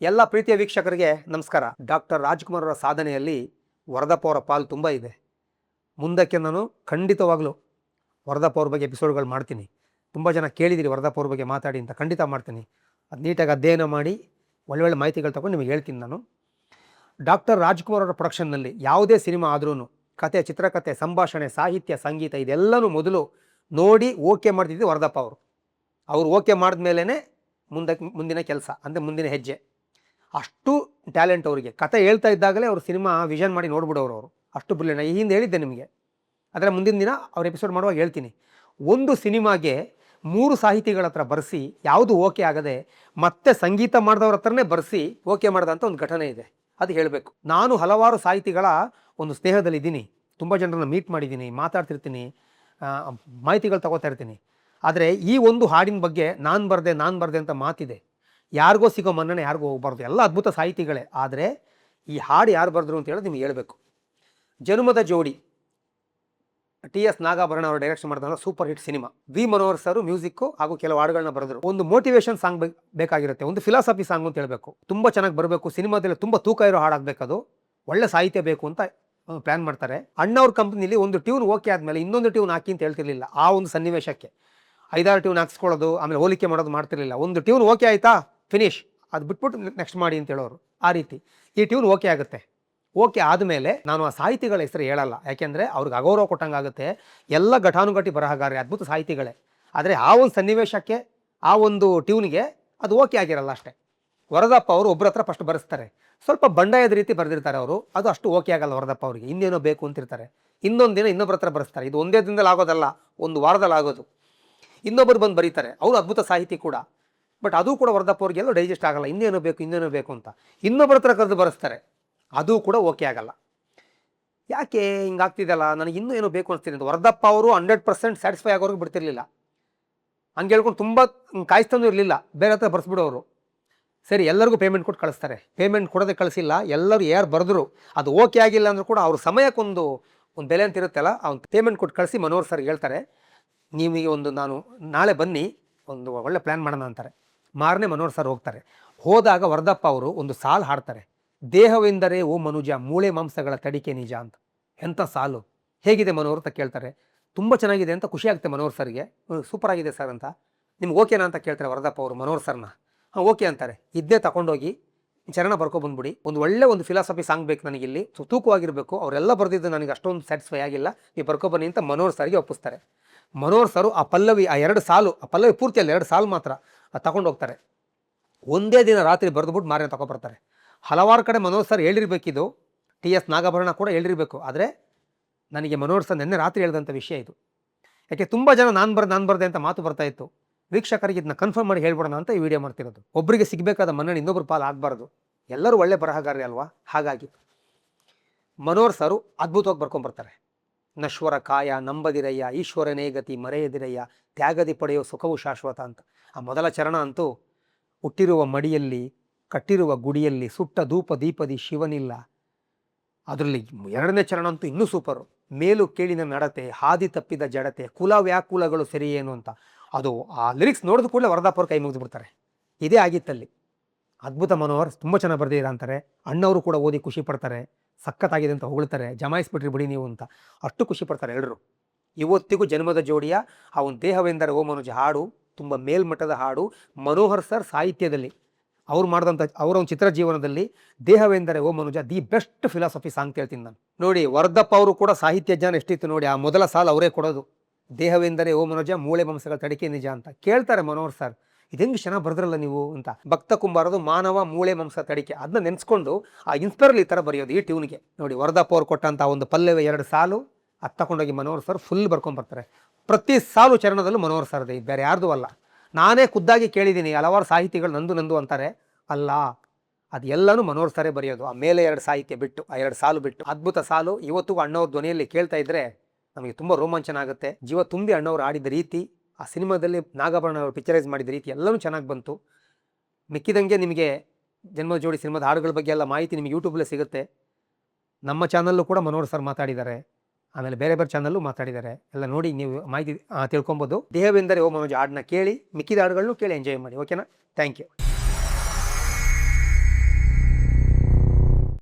ಎಲ್ಲ ಪ್ರೀತಿಯ ವೀಕ್ಷಕರಿಗೆ ನಮಸ್ಕಾರ. ಡಾಕ್ಟರ್ ರಾಜ್ಕುಮಾರ್ ಅವರ ಸಾಧನೆಯಲ್ಲಿ ವರದಪ್ಪ ಅವರ ಪಾಲು ತುಂಬ ಇದೆ. ಮುಂದಕ್ಕೆ ನಾನು ಖಂಡಿತವಾಗ್ಲೂ ವರದಪ್ಪ ಅವ್ರ ಬಗ್ಗೆ ಎಪಿಸೋಡ್ಗಳು ಮಾಡ್ತೀನಿ. ತುಂಬ ಜನ ಕೇಳಿದಿರಿ ವರದಪ್ಪ ಅವ್ರ ಬಗ್ಗೆ ಮಾತಾಡಿ ಅಂತ. ಖಂಡಿತ ಮಾಡ್ತೀನಿ. ಅದು ನೀಟಾಗಿ ಅಧ್ಯಯನ ಮಾಡಿ ಒಳ್ಳೊಳ್ಳೆ ಮಾಹಿತಿಗಳು ತಗೊಂಡು ನಿಮಗೆ ಹೇಳ್ತೀನಿ ನಾನು. ಡಾಕ್ಟರ್ ರಾಜ್ಕುಮಾರ್ ಅವರ ಪ್ರೊಡಕ್ಷನ್ನಲ್ಲಿ ಯಾವುದೇ ಸಿನಿಮಾ ಆದ್ರೂ ಕತೆ, ಚಿತ್ರಕಥೆ, ಸಂಭಾಷಣೆ, ಸಾಹಿತ್ಯ, ಸಂಗೀತ ಇದೆಲ್ಲನೂ ಮೊದಲು ನೋಡಿ ಓಕೆ ಮಾಡ್ತಿದ್ದು ವರದಪ್ಪ ಅವರು ಓಕೆ ಮಾಡಿದ್ಮೇಲೆ ಮುಂದಿನ ಕೆಲಸ ಅಂದರೆ ಮುಂದಿನ ಹೆಜ್ಜೆ. ಅಷ್ಟು ಟ್ಯಾಲೆಂಟ್ ಅವರಿಗೆ. ಕತೆ ಹೇಳ್ತಾ ಇದ್ದಾಗಲೇ ಅವರು ಸಿನಿಮಾ ವಿಷನ್ ಮಾಡಿ ನೋಡ್ಬಿಡೋರು ಅವರು. ಅಷ್ಟು ಬ್ರಿಲಿಯಂಟ್. ಈ ಹಿಂದೆ ಹೇಳಿದ್ದೆ ನಿಮಗೆ, ಅದರ ಮುಂದಿನ ದಿನ ಅವ್ರ ಎಪಿಸೋಡ್ ಮಾಡುವಾಗ ಹೇಳ್ತೀನಿ. ಒಂದು ಸಿನಿಮಾಗೆ 3 ಸಾಹಿತಿಗಳ ಹತ್ರ ಬರೆಸಿ ಯಾವುದು ಓಕೆ ಆಗದೆ ಮತ್ತೆ ಸಂಗೀತ ಮಾಡಿದವ್ರ ಹತ್ರನೇ ಬರೆಸಿ ಓಕೆ ಮಾಡಿದಂಥ ಒಂದು ಘಟನೆ ಇದೆ. ಅದು ಹೇಳಬೇಕು. ನಾನು ಹಲವಾರು ಸಾಹಿತಿಗಳ ಒಂದು ಸ್ನೇಹದಲ್ಲಿದ್ದೀನಿ. ತುಂಬ ಜನರನ್ನು ಮೀಟ್ ಮಾಡಿದ್ದೀನಿ, ಮಾತಾಡ್ತಿರ್ತೀನಿ, ಮಾಹಿತಿಗಳು ತಗೋತಾ ಇರ್ತೀನಿ. ಆದರೆ ಈ ಒಂದು ಹಾಡಿನ ಬಗ್ಗೆ ನಾನು ಬರದೆ ಅಂತ ಮಾತಿದೆ. ಯಾರಿಗೋ ಸಿಗೋ ಮನ್ನಣೆ ಯಾರಿಗೂ ಹೋಗ್ಬಾರ್ದು. ಎಲ್ಲ ಅದ್ಭುತ ಸಾಹಿತಿಗಳೇ. ಆದರೆ ಈ ಹಾಡು ಯಾರು ಬರೆದ್ರು ಅಂತ ಹೇಳೋದು ನಿಮ್ಗೆ ಹೇಳ್ಬೇಕು. ಜನುಮದ ಜೋಡಿ, ಟಿ.ಎಸ್. ನಾಗಾಭರಣ ಅವರು ಡೈರೆಕ್ಷನ್ ಮಾಡಿದಂಥ super hit cinema. V Manohar sir music ಹಾಗೂ ಕೆಲವು ಹಾಡುಗಳನ್ನ ಬರೆದ್ರು. ಒಂದು ಮೋಟಿವೇಶನ್ ಸಾಂಗ್ ಬೇಕಾಗಿರುತ್ತೆ, ಒಂದು ಫಿಲಾಸಫಿ ಸಾಂಗ್ ಅಂತ ಹೇಳಬೇಕು. ತುಂಬ ಚೆನ್ನಾಗಿ ಬರಬೇಕು. ಸಿನಿಮಾದಲ್ಲಿ ತುಂಬ ತೂಕ ಇರೋ ಹಾಡಾಗಬೇಕು. ಅದು ಒಳ್ಳೆ ಸಾಹಿತ್ಯ ಬೇಕು ಅಂತ ಪ್ಲ್ಯಾನ್ ಮಾಡ್ತಾರೆ. ಅಣ್ಣವ್ರ ಕಂಪ್ನಿಲಿ ಒಂದು ಟ್ಯೂನ್ ಓಕೆ ಆದಮೇಲೆ ಇನ್ನೊಂದು ಟ್ಯೂನ್ ಹಾಕಿ ಅಂತ ಹೇಳ್ತಿರ್ಲಿಲ್ಲ. ಆ ಒಂದು ಸನ್ನಿವೇಶಕ್ಕೆ 5-6 ಟ್ಯೂನ್ ಹಾಕ್ಸ್ಕೊಳ್ಳೋದು, ಆಮೇಲೆ ಹೋಲಿಕೆ ಮಾಡೋದು ಮಾಡ್ತಿರ್ಲಿಲ್ಲ. ಒಂದು ಟ್ಯೂನ್ ಓಕೆ ಆಯಿತಾ, ಫಿನಿಶ್, ಅದು ಬಿಟ್ಬಿಟ್ಟು ನೆಕ್ಸ್ಟ್ ಮಾಡಿ ಅಂತ ಹೇಳೋರು. ಆ ರೀತಿ ಈ ಟ್ಯೂನ್ ಓಕೆ ಆಗುತ್ತೆ. ಓಕೆ ಆದಮೇಲೆ ನಾನು ಆ ಸಾಹಿತಿಗಳ ಹೆಸರು ಹೇಳಲ್ಲ, ಯಾಕೆಂದರೆ ಅವ್ರಿಗೆ ಅಗೌರವ ಕೊಟ್ಟಂಗಾಗುತ್ತೆ. ಎಲ್ಲ ಘಟಾನುಘಟಿ ಬರಹಗಾರರೇ, ಅದ್ಭುತ ಸಾಹಿತಿಗಳೇ. ಆದರೆ ಆ ಒಂದು ಸನ್ನಿವೇಶಕ್ಕೆ, ಆ ಒಂದು ಟ್ಯೂನ್ಗೆ ಅದು ಓಕೆ ಆಗಿರಲ್ಲ ಅಷ್ಟೇ. ವರದಪ್ಪ ಅವರು ಒಬ್ಬರ ಹತ್ರ ಫಸ್ಟ್ ಬರೆಸ್ತಾರೆ, ಸ್ವಲ್ಪ ಬಂಡಾಯದ ರೀತಿ ಬರೆದಿರ್ತಾರೆ ಅವರು. ಅದು ಅಷ್ಟು ಓಕೆ ಆಗಲ್ಲ ವರದಪ್ಪ ಅವರಿಗೆ. ಇನ್ನೇನೋ ಬೇಕು ಅಂತಿರ್ತಾರೆ. ಇನ್ನೊಂದು ದಿನ ಇನ್ನೊಬ್ಬರ ಹತ್ರ ಬರೆಸ್ತಾರೆ. ಇದು ಒಂದೇ ದಿನದಲ್ಲಿ ಆಗೋದಲ್ಲ, ಒಂದು ವಾರದಲ್ಲಿ ಆಗೋದು. ಇನ್ನೊಬ್ಬರು ಬಂದು ಬರೀತಾರೆ, ಅವರು ಅದ್ಭುತ ಸಾಹಿತಿ ಕೂಡ. ಬಟ್ ಅದು ಕೂಡ ವರದಪ್ಪ ಅವ್ರಿಗೆಲ್ಲೂ ಡೈಜೆಸ್ಟ್ ಆಗಲ್ಲ. ಇನ್ನೇನೋ ಬೇಕು ಅಂತ ಇನ್ನೊಬ್ಬರ ಹತ್ರ ಕರೆದು ಬರೆಸ್ತಾರೆ, ಅದು ಕೂಡ ಓಕೆ ಆಗಲ್ಲ. ಯಾಕೆ ಹಿಂಗಾಗ್ತಿದೆಯಲ್ಲ, ನನಗೆ ಇನ್ನೂ ಏನೋ ಬೇಕು ಅನಿಸ್ತೀನಿ ಅಂತ ವರದಪ್ಪ ಅವರು 100% ಸ್ಯಾಟಿಸ್ಫೈ ಆಗೋರಿಗೆ ಬಿಡ್ತಿರ್ಲಿಲ್ಲ. ಹಂಗೆ ಹೇಳ್ಕೊಂಡು ತುಂಬ ಕಾಯಿಸ್ತಾನೂ ಇರಲಿಲ್ಲ. ಬೇರೆ ಹತ್ರ ಬರೆಸ್ಬಿಡೋರು. ಸರಿ, ಎಲ್ಲರಿಗೂ ಪೇಮೆಂಟ್ ಕೊಟ್ಟು ಕಳಿಸ್ತಾರೆ. ಪೇಮೆಂಟ್ ಕೊಡೋದೇ ಕಳಿಸಿಲ್ಲ. ಎಲ್ಲರೂ ಯಾರು ಬರೆದ್ರು ಅದು ಓಕೆ ಆಗಿಲ್ಲ ಅಂದರೂ ಕೂಡ ಅವ್ರ ಸಮಯಕ್ಕೊಂದು ಬೆಲೆ ಅಂತ ಇರುತ್ತಲ್ಲ, ಅವ್ನು ಪೇಮೆಂಟ್ ಕೊಟ್ಟು ಕಳಿಸಿ ಮನೋಹರ್ ಸರ್ ಹೇಳ್ತಾರೆ, ನೀವಿಗೆ ನಾನು ನಾಳೆ ಬನ್ನಿ, ಒಂದು ಒಳ್ಳೆ ಪ್ಲ್ಯಾನ್ ಮಾಡೋಣ ಅಂತಾರೆ. ಮಾರನೇ ಮನೋಹರ್ ಸರ್ ಹೋಗ್ತಾರೆ. ಹೋದಾಗ ವರದಪ್ಪ ಅವರು ಒಂದು ಸಾಲು ಹಾಡ್ತಾರೆ, ದೇಹವೆಂದರೆ ಓ ಮನುಜ, ಮೂಳೆ ಮಾಂಸಗಳ ತಡಿಕೆ ನಿಜ ಅಂತ. ಎಂಥ ಸಾಲು! ಹೇಗಿದೆ ಮನೋಹರ್ ಅಂತ ಕೇಳ್ತಾರೆ. ತುಂಬ ಚೆನ್ನಾಗಿದೆ ಅಂತ ಖುಷಿ ಆಗುತ್ತೆ ಮನೋಹರ್ ಸರ್ಗೆ. ಸೂಪರ್ ಆಗಿದೆ ಸರ್ ಅಂತ. ನಿಮ್ಗೆ ಓಕೆನಾ ಅಂತ ಕೇಳ್ತಾರೆ ವರದಪ್ಪ ಅವರು ಮನೋಹರ್ ಸರ್ನ. ಹಾಂ ಓಕೆ ಅಂತಾರೆ. ಇದನ್ನೇ ತಗೊಂಡೋಗಿ ಚರಣ ಬರ್ಕೊಬಂದ್ಬಿಡಿ. ಒಂದು ಫಿಲಾಸಫಿ ಸಾಂಗ್ ಬೇಕು ನನಗಿಲ್ಲಿ, ತೂಕವಾಗಿರಬೇಕು. ಅವರೆಲ್ಲ ಬರೆದಿದ್ದು ನನಗೆ ಅಷ್ಟೊಂದು ಸ್ಯಾಟಿಸ್ಫೈ ಆಗಿಲ್ಲ, ನೀವು ಬರ್ಕೊಬನ್ನಿ ಅಂತ ಮನೋಹರ್ ಸರ್ಗೆ ಒಪ್ಪಿಸ್ತಾರೆ. ಮನೋಹರ್ ಸರು ಆ ಪಲ್ಲವಿ, ಆ 2 ಸಾಲು, ಆ ಪಲ್ಲವಿ ಪೂರ್ತಿ ಅಲ್ಲ, 2 ಸಾಲು ಮಾತ್ರ ತಗೊಂಡು ಹೋಗ್ತಾರೆ. ಒಂದೇ ದಿನ ರಾತ್ರಿ ಬರೆದುಬಿಟ್ಟು ಮಾರನೇ ತಗೊಬರ್ತಾರೆ. ಹಲವಾರು ಕಡೆ ಮನೋಹರ್ ಸರ್ ಹೇಳಿರಬೇಕಿದು, ಟಿ.ಎಸ್. ನಾಗಾಭರಣ ಕೂಡ ಹೇಳಿರಬೇಕು. ಆದರೆ ನನಗೆ ಮನೋಹರ್ ಸರ್ ನಿನ್ನೆ ರಾತ್ರಿ ಹೇಳಿದಂಥ ವಿಷಯ ಇದು. ಯಾಕೆ ತುಂಬ ಜನ ನಾನು ಬರ್ದೆ ಅಂತ ಮಾತು ಬರ್ತಾ ಇತ್ತು. ವೀಕ್ಷಕರಿಗೆ ಇದನ್ನ ಕನ್ಫರ್ಮ್ ಮಾಡಿ ಹೇಳ್ಬಿಡೋಣ ಅಂತ ಈ ವಿಡಿಯೋ ಮಾಡ್ತಿರೋದು. ಒಬ್ಬರಿಗೆ ಸಿಗಬೇಕಾದ ಮನ್ನಣೆ ಇನ್ನೊಬ್ಬರು ಪಾಲು ಆಗಬಾರ್ದು. ಎಲ್ಲರೂ ಒಳ್ಳೆ ಬರಹಗಾರರೇ ಅಲ್ವಾ. ಹಾಗಾಗಿ ಮನೋಹರ್ ಸರು ಅದ್ಭುತವಾಗಿ ಬರ್ಕೊಂಬರ್ತಾರೆ. ನಶ್ವರ ಕಾಯ ನಂಬದಿರಯ್ಯ, ಈಶ್ವರನೇ ಗತಿ ಮರೆಯದಿರಯ್ಯ, ತ್ಯಾಗದಿ ಪಡೆಯೋ ಸುಖವು ಶಾಶ್ವತ ಅಂತ. ಆ ಮೊದಲ ಚರಣ ಅಂತೂ, ಹುಟ್ಟಿರುವ ಮಡಿಯಲ್ಲಿ ಕಟ್ಟಿರುವ ಗುಡಿಯಲ್ಲಿ ಸುಟ್ಟ ಧೂಪ ದೀಪದಿ ಶಿವನಿಲ್ಲ. ಅದರಲ್ಲಿ 2ನೇ ಚರಣ ಅಂತೂ ಇನ್ನೂ ಸೂಪರು. ಮೇಲು ಕೇಳಿನ ನಡತೆ, ಹಾದಿ ತಪ್ಪಿದ ಜಡತೆ, ಕುಲ ವ್ಯಾಕುಲಗಳು ಸರಿಯೇನು ಅಂತ. ಅದು ಆ ಲಿರಿಕ್ಸ್ ನೋಡಿದ ಕೂಡಲೇ ವರದಪ್ಪ ಅವ್ರು ಕೈ ಮುಗಿದು ಬಿಡ್ತಾರೆ. ಇದೇ ಆಗಿತ್ತಲ್ಲಿ. ಅದ್ಭುತ ಮನೋಹರ್, ತುಂಬ ಚೆನ್ನಾಗಿ ಬರ್ದಿರ ಅಂತಾರೆ. ಅಣ್ಣವರು ಕೂಡ ಓದಿ ಖುಷಿ ಪಡ್ತಾರೆ. ಸಖತ್ತಾಗಿದೆ ಅಂತ ಹೊಗಳ್ತಾರೆ. ಜಮಾಯಿಸ್ಬಿಟ್ರಿ ಬಿಡಿ ನೀವು ಅಂತ ಅಷ್ಟು ಖುಷಿ ಪಡ್ತಾರೆ ಎಲ್ಲರೂ. ಇವತ್ತಿಗೂ ಜನ್ಮದ ಜೋಡಿಯ ಆ ಒಂದು ದೇಹವೆಂದರೆ ಓ ಮನುಜ ಹಾಡು ತುಂಬ ಮೇಲ್ಮಟ್ಟದ ಹಾಡು. ಮನೋಹರ್ ಸರ್ ಸಾಹಿತ್ಯದಲ್ಲಿ ಅವ್ರು ಮಾಡಿದಂಥ ಅವರ ಒಂದು ಚಿತ್ರ ಜೀವನದಲ್ಲಿ ದೇಹವೆಂದರೆ ಓ ಮನುಜ ದಿ ಬೆಸ್ಟ್ ಫಿಲಾಸಫಿ ಸಾಂಗ್ ಹೇಳ್ತೀನಿ ನಾನು. ನೋಡಿ, ವರದಪ್ಪ ಅವರು ಕೂಡ ಸಾಹಿತ್ಯ ಜ್ಞಾನ ಎಷ್ಟಿತ್ತು ನೋಡಿ. ಆ ಮೊದಲ ಸಾಲು ಅವರೇ ಕೊಡೋದು, ದೇಹವೆಂದರೆ ಓ ಮನುಜ ಮೂಳೆ ಮಾಂಸಗಳ ತಡಿಕೆ ನಿಜ ಅಂತ. ಕೇಳ್ತಾರೆ ಮನೋಹರ್ ಸರ್, ಇದೆಂಗೆ ಚೆನ್ನಾಗಿ ಬರೆದ್ರಲ್ಲ ನೀವು ಅಂತ. ಭಕ್ತ ಕುಂಬಾರದು ಮಾನವ ಮೂಳೆ ಮಾಂಸ ತಡಿಕೆ, ಅದನ್ನ ನೆನೆಸ್ಕೊಂಡು ಆ ಇನ್ಸ್ಪೈರಲ್ಲಿ ಈ ಥರ ಬರೆಯೋದು ಈ ಟ್ಯೂನ್ಗೆ. ನೋಡಿ, ವರದಪ್ಪ ಅವ್ರು ಕೊಟ್ಟಂಥ ಒಂದು ಪಲ್ಲವಿ 2 ಸಾಲು ಅದು ತಗೊಂಡೋಗಿ ಮನೋಹರ್ ಸರ್ ಫುಲ್ ಬರ್ಕೊಂಬರ್ತಾರೆ. ಪ್ರತಿ ಸಾಲು ಚರಣದಲ್ಲೂ ಮನೋಹರ್ ಸರ್ದೆ, ಬೇರೆ ಯಾರ್ದು ಅಲ್ಲ. ನಾನೇ ಖುದ್ದಾಗಿ ಕೇಳಿದ್ದೀನಿ, ಹಲವಾರು ಸಾಹಿತಿಗಳು ನಂದು ಅಂತಾರೆ. ಅಲ್ಲ, ಅದು ಎಲ್ಲನೂ ಮನೋಹರ್ ಸರೇ ಬರೆಯೋದು. ಆ ಮೇಲೆ 2 ಸಾಹಿತ್ಯ ಬಿಟ್ಟು, ಆ 2 ಸಾಲು ಬಿಟ್ಟು. ಅದ್ಭುತ ಸಾಲು. ಇವತ್ತಿಗೂ ಅಣ್ಣವ್ರ ಧ್ವನಿಯಲ್ಲಿ ಕೇಳ್ತಾ ಇದ್ರೆ ನಮಗೆ ತುಂಬ ರೋಮಾಂಚನ ಆಗುತ್ತೆ. ಜೀವ ತುಂಬಿ ಅಣ್ಣವ್ರು ಆಡಿದ ರೀತಿ, ಆ ಸಿನಿಮಾದಲ್ಲಿ ನಾಗಾಭರಣ ಅವರು ಪಿಕ್ಚರೈಸ್ ಮಾಡಿದ ರೀತಿ ಎಲ್ಲನೂ ಚೆನ್ನಾಗಿ ಬಂತು. ಮಿಕ್ಕಿದಂಗೆ ನಿಮಗೆ ಜನ್ಮದ ಜೋಡಿ ಸಿನಿಮಾದ ಹಾಡುಗಳ ಬಗ್ಗೆ ಎಲ್ಲ ಮಾಹಿತಿ ನಿಮಗೆ ಯೂಟ್ಯೂಬಲ್ಲೇ ಸಿಗುತ್ತೆ. ನಮ್ಮ ಚಾನಲ್ಲು ಕೂಡ ಮನೋಹರ್ ಸರ್ ಮಾತಾಡಿದ್ದಾರೆ, ಆಮೇಲೆ ಬೇರೆ ಚಾನಲ್ಲು ಮಾತಾಡಿದ್ದಾರೆ. ಎಲ್ಲ ನೋಡಿ ನೀವು ಮಾಹಿತಿ ತಿಳ್ಕೊಬೋದು. ದೇಹವೆಂದರೆ ಓ ಮನೋಜ್ ಹಾಡನ್ನ ಕೇಳಿ, ಮಿಕ್ಕಿದ ಹಾಡುಗಳನ್ನು ಕೇಳಿ ಎಂಜಾಯ್ ಮಾಡಿ. ಓಕೆನಾ? Thank you.